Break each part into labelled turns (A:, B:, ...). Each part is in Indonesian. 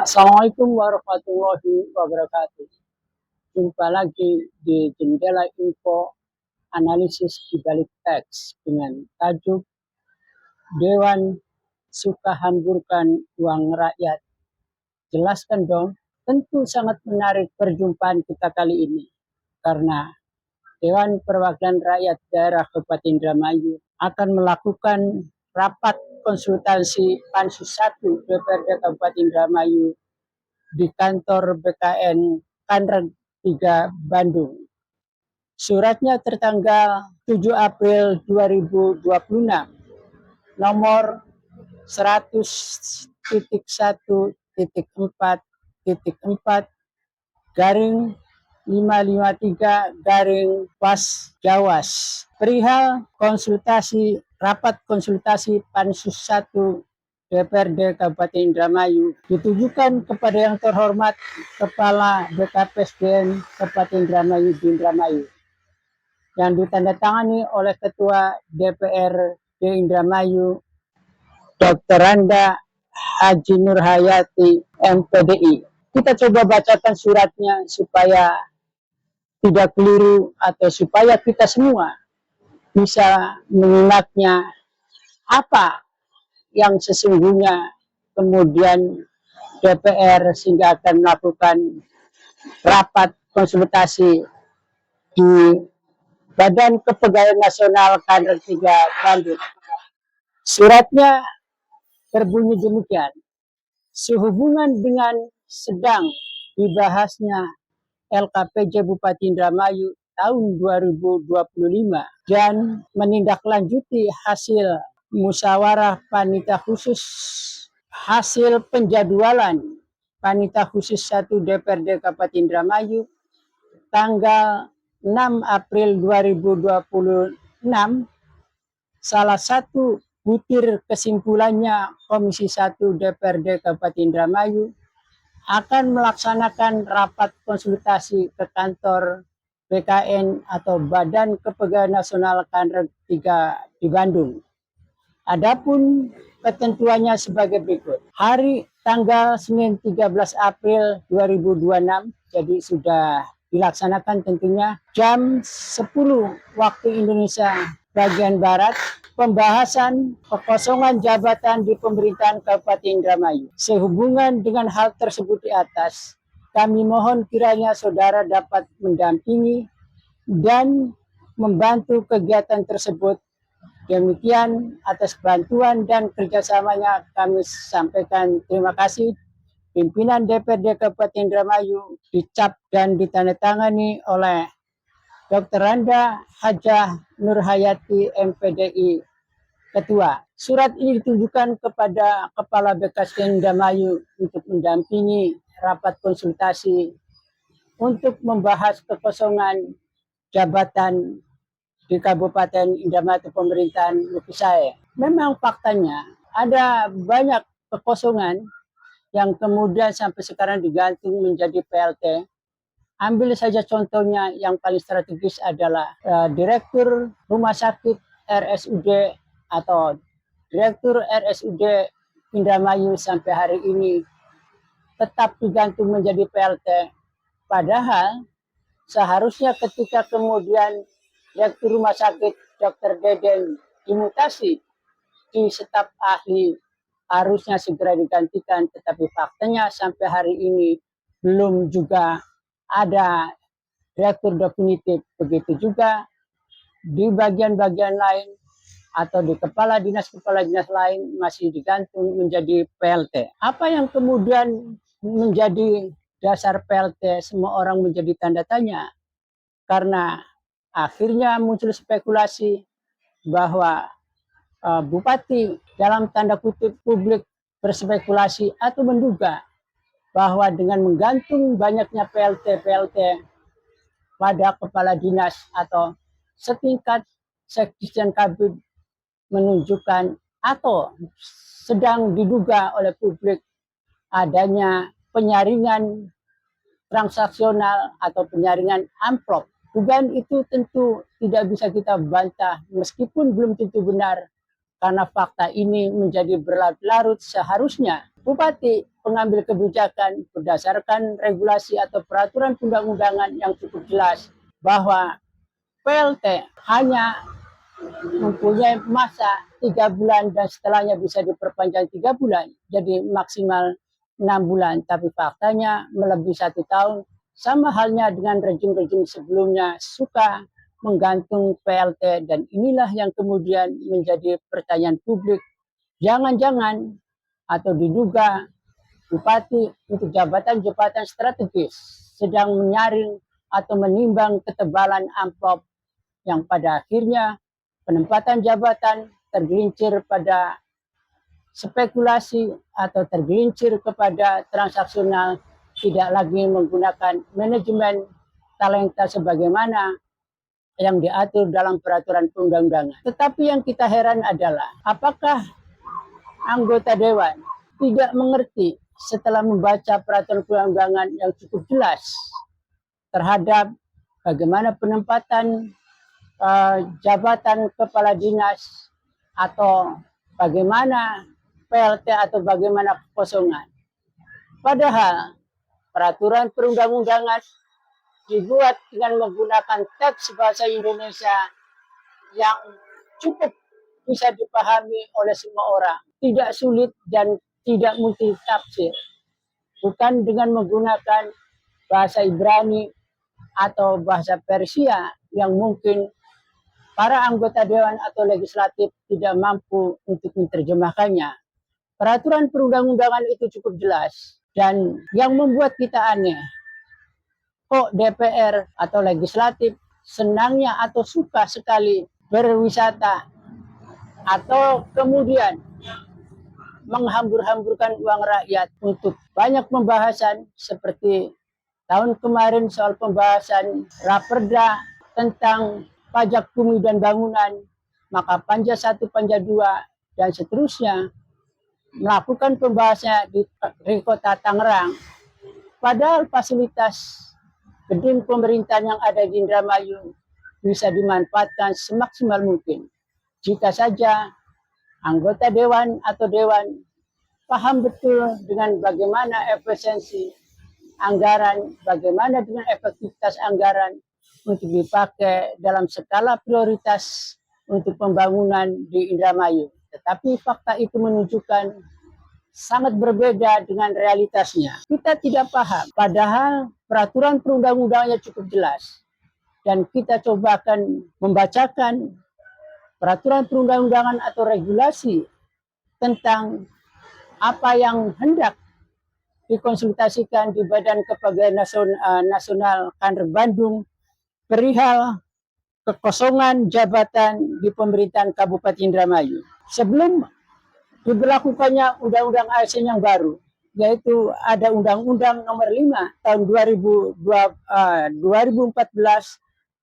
A: Assalamualaikum warahmatullahi wabarakatuh. Jumpa lagi di Jendela Info Analisis di Balik Teks dengan tajuk Dewan Suka Hamburkan Uang Rakyat. Jelaskan dong, tentu sangat menarik perjumpaan kita kali ini. Karena Dewan Perwakilan Rakyat Daerah Kabupaten Indramayu akan melakukan rapat konsultasi Pansus 1 DPRD Kabupaten Indramayu di kantor BKN Kanreg 3 Bandung. Suratnya tertanggal 7 April 2026 nomor 100.1.4.4 garing 553 garing pas Jawas perihal rapat konsultasi Pansus 1 DPRD Kabupaten Indramayu ditujukan kepada yang terhormat Kepala BKPSDM Kabupaten Indramayu di Indramayu yang ditandatangani oleh Ketua DPRD Indramayu Dr. Randa Haji Nurhayati MPDI. Kita coba bacakan suratnya supaya tidak keliru atau supaya kita semua bisa mengingatnya apa yang sesungguhnya kemudian DPR sehingga akan melakukan rapat konsultasi di Badan Kepegawaian Nasional Kanreg 3 Bandung. Suratnya berbunyi demikian. Sehubungan dengan sedang dibahasnya LKPJ Bupati Indramayu tahun 2025 dan menindaklanjuti hasil musyawarah panitia khusus hasil penjadwalan panitia khusus 1 DPRD Kabupaten Indramayu tanggal 6 April 2026, salah satu butir kesimpulannya Komisi 1 DPRD Kabupaten Indramayu akan melaksanakan rapat konsultasi ke kantor BKN atau Badan Kepegawaian Nasional Kanreg 3 di Bandung. Adapun ketentuannya sebagai berikut. Hari tanggal Senin 13 April 2026, jadi sudah dilaksanakan tentunya jam 10 waktu Indonesia bagian Barat, pembahasan kekosongan jabatan di pemerintahan Kabupaten Indramayu. Sehubungan dengan hal tersebut di atas, kami mohon kiranya saudara dapat mendampingi dan membantu kegiatan tersebut. Demikian atas bantuan dan kerjasamanya kami sampaikan terima kasih. Pimpinan DPRD Kabupaten Indramayu dicap dan ditandatangani oleh Dr. Randa Hajah Nurhayati MPDI Ketua. Surat ini ditujukan kepada Kepala BKSDM Indramayu untuk mendampingi rapat konsultasi untuk membahas kekosongan jabatan di Kabupaten Indramayu pemerintahan Lukisaya. Memang faktanya ada banyak kekosongan yang kemudian sampai sekarang digantung menjadi PLT. Ambil saja contohnya yang paling strategis adalah Direktur Rumah Sakit RSUD atau Direktur RSUD Indramayu sampai hari ini tetap digantung menjadi PLT. Padahal seharusnya ketika kemudian Direktur Rumah Sakit Dr. Deden dimutasi di staf ahli harusnya segera digantikan, tetapi faktanya sampai hari ini belum juga ada direktur definitif. Begitu juga di bagian-bagian lain atau di kepala dinas lain masih digantung menjadi PLT. Apa yang kemudian menjadi dasar PLT? Semua orang menjadi tanda tanya karena akhirnya muncul spekulasi bahwa Bupati dalam tanda kutip publik berspekulasi atau menduga bahwa dengan menggantung banyaknya PLT pada kepala dinas atau setingkat sekjen kabid menunjukkan atau sedang diduga oleh publik adanya penyaringan transaksional atau penyaringan amplop. Dugaan itu tentu tidak bisa kita bantah meskipun belum tentu benar. Karena fakta ini menjadi berlarut-larut, seharusnya bupati pengambil kebijakan berdasarkan regulasi atau peraturan undang-undangan yang cukup jelas bahwa PLT hanya mempunyai masa 3 bulan dan setelahnya bisa diperpanjang 3 bulan, jadi maksimal 6 bulan. Tapi faktanya melebihi 1 tahun, sama halnya dengan rejim-rejim sebelumnya suka menggantung PLT, dan inilah yang kemudian menjadi pertanyaan publik. Jangan-jangan atau diduga bupati untuk jabatan-jabatan strategis sedang menyaring atau menimbang ketebalan amplop yang pada akhirnya penempatan jabatan tergelincir pada spekulasi atau tergelincir kepada transaksional, tidak lagi menggunakan manajemen talenta sebagaimana yang diatur dalam peraturan perundang-undangan. Tetapi yang kita heran adalah apakah anggota dewan tidak mengerti setelah membaca peraturan perundang-undangan yang cukup jelas terhadap bagaimana penempatan jabatan kepala dinas atau bagaimana PLT atau bagaimana kekosongan. Padahal peraturan perundang-undangan dibuat dengan menggunakan teks bahasa Indonesia yang cukup bisa dipahami oleh semua orang, tidak sulit dan tidak multitafsir. Bukan dengan menggunakan bahasa Ibrani atau bahasa Persia yang mungkin para anggota dewan atau legislatif tidak mampu untuk menerjemahkannya. Peraturan perundang-undangan itu cukup jelas, dan yang membuat kita aneh, kok DPR atau legislatif senangnya atau suka sekali berwisata atau kemudian menghambur-hamburkan uang rakyat untuk banyak pembahasan seperti tahun kemarin soal pembahasan Raperda tentang pajak bumi dan bangunan, maka Panja 1, Panja 2, dan seterusnya melakukan pembahasannya di kota Tangerang. Padahal fasilitas gedung pemerintahan yang ada di Indramayu bisa dimanfaatkan semaksimal mungkin. Jika saja anggota dewan atau dewan paham betul dengan bagaimana efisiensi anggaran, bagaimana dengan efektivitas anggaran untuk dipakai dalam skala prioritas untuk pembangunan di Indramayu. Tetapi fakta itu menunjukkan sangat berbeda dengan realitasnya. Kita tidak paham, padahal peraturan perundang-undangannya cukup jelas. Dan kita cobakan membacakan peraturan perundang-undangan atau regulasi tentang apa yang hendak dikonsultasikan di Badan Kepegawaian Nasional Kader Bandung perihal kekosongan jabatan di pemerintahan Kabupaten Indramayu. Sebelum diberlakukannya Undang-Undang ASN yang baru, yaitu ada Undang-Undang Nomor 5 tahun 2014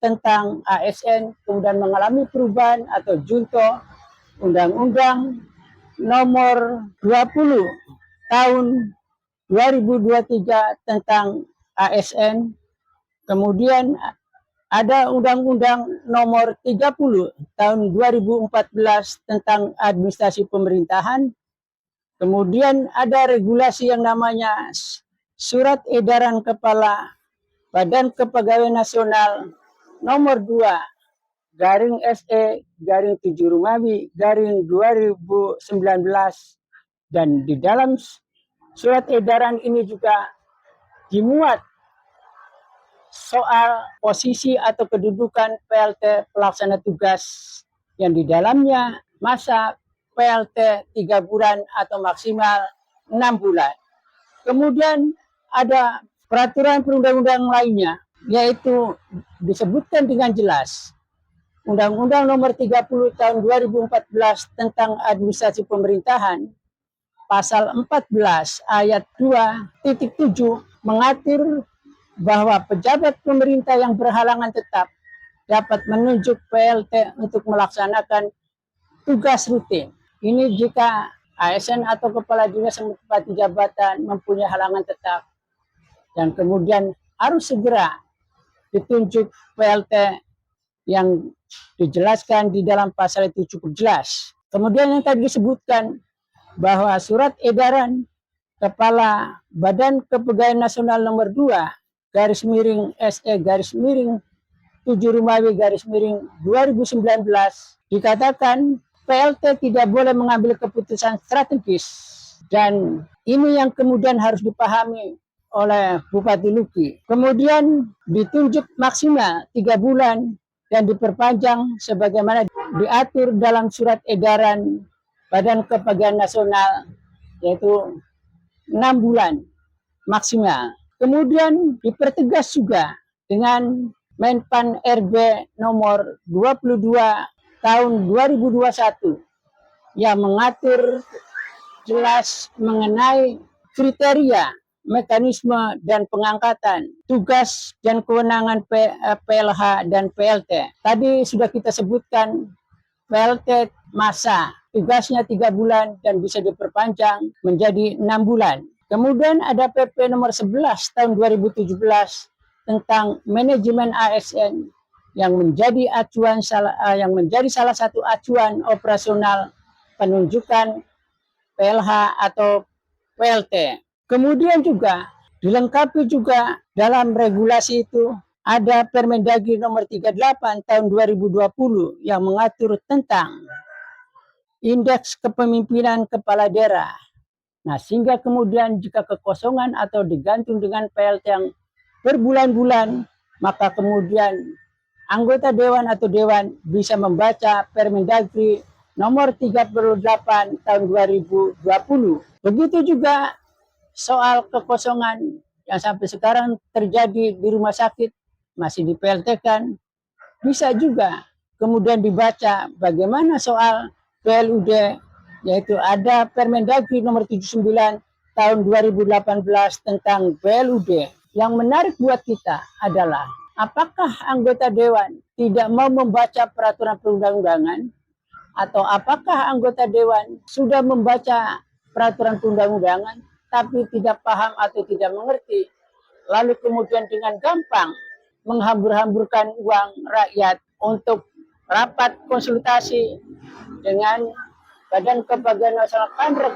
A: tentang ASN, kemudian mengalami perubahan atau junto Undang-Undang Nomor 20 tahun 2023 tentang ASN, kemudian ada Undang-Undang Nomor 30 tahun 2014 tentang administrasi pemerintahan. Kemudian ada regulasi yang namanya Surat Edaran Kepala Badan Kepegawaian Nasional Nomor 2 garing SE garing 7 Rumawi garing 2019, dan di dalam surat edaran ini juga dimuat soal posisi atau kedudukan PLT pelaksana tugas yang di dalamnya masa PLT 3 bulan atau maksimal 6 bulan. Kemudian ada peraturan perundang-undangan lainnya, yaitu disebutkan dengan jelas Undang-Undang Nomor 30 tahun 2014 tentang administrasi pemerintahan, pasal 14 ayat 2.7 mengatur bahwa pejabat pemerintah yang berhalangan tetap dapat menunjuk PLT untuk melaksanakan tugas rutin. Ini jika ASN atau kepala dinas yang menempati jabatan mempunyai halangan tetap dan kemudian harus segera ditunjuk PLT yang dijelaskan di dalam pasal itu cukup jelas. Kemudian yang tadi disebutkan bahwa surat edaran Kepala Badan Kepegawaian Nasional nomor 2 garis miring SE garis miring 7 Romawi garis miring 2019 dikatakan PLT tidak boleh mengambil keputusan strategis, dan ini yang kemudian harus dipahami oleh Bupati Luki. Kemudian ditunjuk maksimal 3 bulan dan diperpanjang sebagaimana diatur dalam surat edaran Badan Kepegawaian Nasional, yaitu 6 bulan maksimal. Kemudian dipertegas juga dengan Menpan RB nomor 22 tahun 2021 yang mengatur jelas mengenai kriteria, mekanisme, dan pengangkatan, tugas dan kewenangan PLH dan PLT. Tadi sudah kita sebutkan PLT masa tugasnya 3 bulan dan bisa diperpanjang menjadi 6 bulan. Kemudian ada PP nomor 11 tahun 2017 tentang manajemen ASN yang menjadi salah satu acuan operasional penunjukan PLH atau PLT. Kemudian juga dilengkapi juga dalam regulasi itu ada Permendagri nomor 38 tahun 2020 yang mengatur tentang indeks kepemimpinan kepala daerah. Nah, sehingga kemudian jika kekosongan atau digantung dengan PLT yang berbulan-bulan, maka kemudian anggota dewan atau dewan bisa membaca Permendagri nomor 38 tahun 2020. Begitu juga soal kekosongan yang sampai sekarang terjadi di rumah sakit, masih di PLT-kan, bisa juga kemudian dibaca bagaimana soal PLUD, yaitu ada Permendagri nomor 79 tahun 2018 tentang PLUD. Yang menarik buat kita adalah apakah anggota dewan tidak mau membaca peraturan perundang-undangan, atau apakah anggota dewan sudah membaca peraturan perundang-undangan tapi tidak paham atau tidak mengerti, lalu kemudian dengan gampang menghambur-hamburkan uang rakyat untuk rapat konsultasi dengan Badan Kepegawaian Nasional Kanrek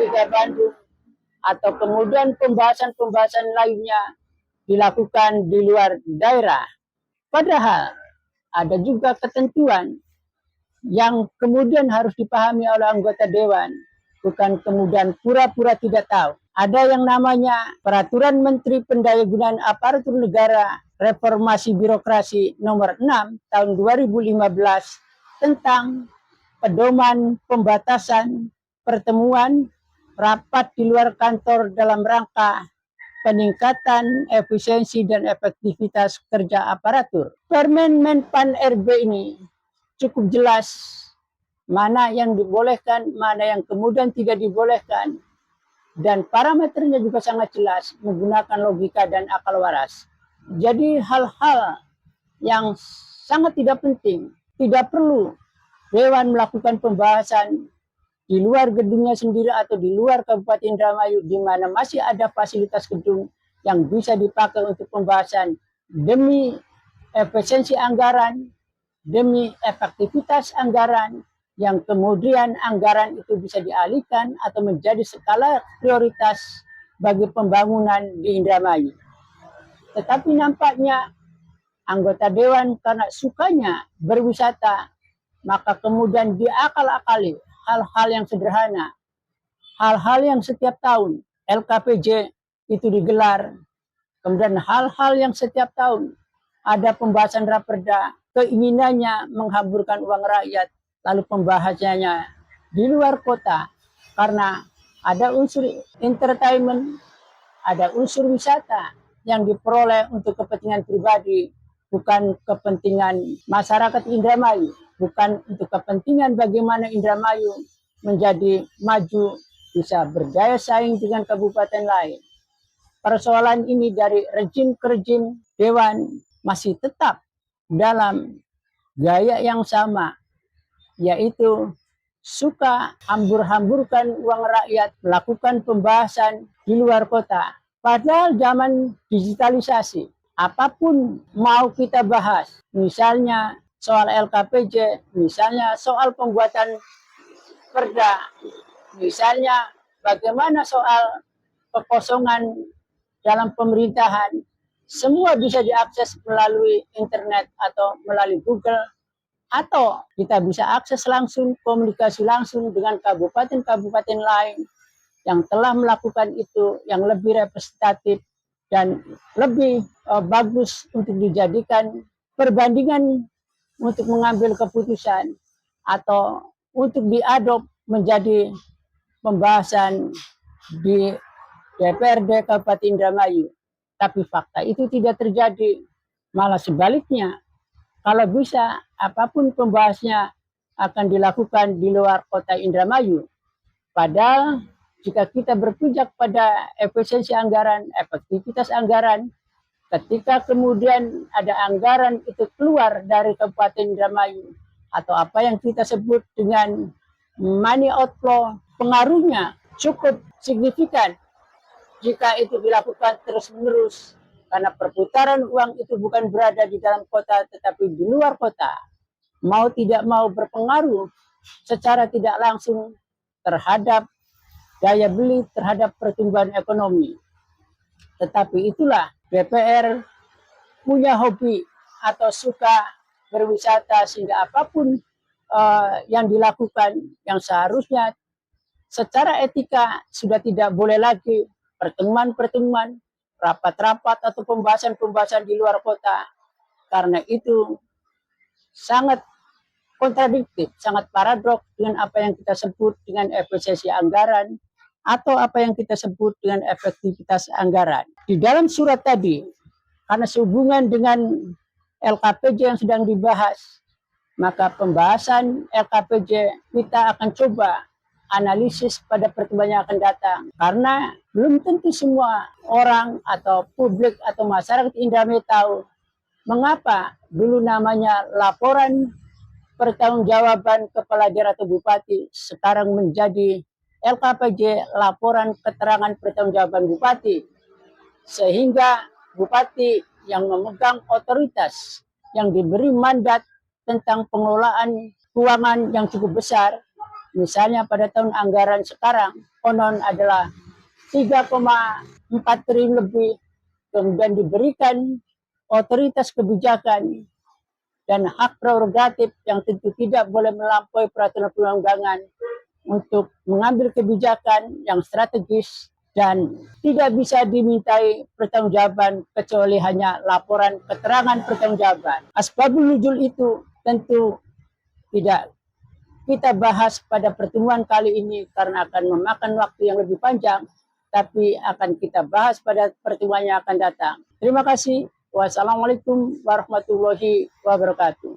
A: 3 Bandung, atau kemudian pembahasan-pembahasan lainnya dilakukan di luar daerah. Padahal ada juga ketentuan yang kemudian harus dipahami oleh anggota dewan, bukan kemudian pura-pura tidak tahu. Ada yang namanya Peraturan Menteri Pendayagunaan Aparatur Negara Reformasi Birokrasi nomor 6 tahun 2015 tentang pedoman pembatasan pertemuan rapat di luar kantor dalam rangka peningkatan efisiensi dan efektivitas kerja aparatur. Permen Menpan RB ini cukup jelas mana yang dibolehkan, mana yang kemudian tidak dibolehkan, dan parameternya juga sangat jelas menggunakan logika dan akal waras. Jadi hal-hal yang sangat tidak penting, tidak perlu Dewan melakukan pembahasan di luar gedungnya sendiri atau di luar Kabupaten Indramayu, di mana masih ada fasilitas gedung yang bisa dipakai untuk pembahasan demi efisiensi anggaran, demi efektivitas anggaran, yang kemudian anggaran itu bisa dialihkan atau menjadi skala prioritas bagi pembangunan di Indramayu. Tetapi nampaknya anggota dewan karena sukanya berwisata, maka kemudian diakal-akali hal-hal yang sederhana, hal-hal yang setiap tahun LKPJ itu digelar, kemudian hal-hal yang setiap tahun ada pembahasan raperda, keinginannya menghamburkan uang rakyat, lalu pembahasannya di luar kota karena ada unsur entertainment, ada unsur wisata yang diperoleh untuk kepentingan pribadi, bukan kepentingan masyarakat Indramayu, bukan untuk kepentingan bagaimana Indramayu menjadi maju, bisa berdaya saing dengan kabupaten lain. Persoalan ini dari rejim ke rejim, dewan masih tetap dalam gaya yang sama, yaitu suka hambur-hamburkan uang rakyat, melakukan pembahasan di luar kota. Padahal zaman digitalisasi, apapun mau kita bahas, misalnya soal LKPJ, misalnya soal pembuatan perda. Misalnya bagaimana soal kekosongan dalam pemerintahan, semua bisa diakses melalui internet atau melalui Google, atau kita bisa akses langsung, komunikasi langsung dengan kabupaten-kabupaten lain yang telah melakukan itu, yang lebih representatif dan lebih bagus untuk dijadikan perbandingan untuk mengambil keputusan atau untuk diadop menjadi pembahasan di DPRD Kabupaten Indramayu. Tapi fakta itu tidak terjadi. Malah sebaliknya, kalau bisa apapun pembahasnya akan dilakukan di luar kota Indramayu. Padahal jika kita berpijak pada efisiensi anggaran, efektivitas anggaran, ketika kemudian ada anggaran itu keluar dari Kabupaten Indramayu atau apa yang kita sebut dengan money outflow, pengaruhnya cukup signifikan jika itu dilakukan terus-menerus, karena perputaran uang itu bukan berada di dalam kota tetapi di luar kota, mau tidak mau berpengaruh secara tidak langsung terhadap daya beli, terhadap pertumbuhan ekonomi. Tetapi itulah DPR punya hobi atau suka berwisata, sehingga apapun yang dilakukan yang seharusnya secara etika sudah tidak boleh lagi, pertemuan-pertemuan, rapat-rapat atau pembahasan-pembahasan di luar kota, karena itu sangat kontradiktif, sangat paradok dengan apa yang kita sebut dengan efisiensi anggaran atau apa yang kita sebut dengan efektivitas anggaran. Di dalam surat tadi, karena sehubungan dengan LKPJ yang sedang dibahas, maka pembahasan LKPJ kita akan coba analisis pada pertemuan yang akan datang. Karena belum tentu semua orang atau publik atau masyarakat Indramayu tahu mengapa dulu namanya laporan pertanggungjawaban kepala daerah atau bupati sekarang menjadi LKPJ, laporan keterangan pertanggungjawaban bupati, sehingga bupati yang memegang otoritas yang diberi mandat tentang pengelolaan keuangan yang cukup besar, misalnya pada tahun anggaran sekarang konon adalah 3,4 triliun lebih, kemudian diberikan otoritas kebijakan dan hak prerogatif yang tentu tidak boleh melampaui peraturan perundang-undangan untuk mengambil kebijakan yang strategis dan tidak bisa dimintai pertanggungjawaban kecuali hanya laporan keterangan pertanggungjawaban. Asbabun nuzul itu tentu tidak kita bahas pada pertemuan kali ini karena akan memakan waktu yang lebih panjang, tapi akan kita bahas pada pertemuan yang akan datang. Terima kasih. Wassalamualaikum warahmatullahi wabarakatuh.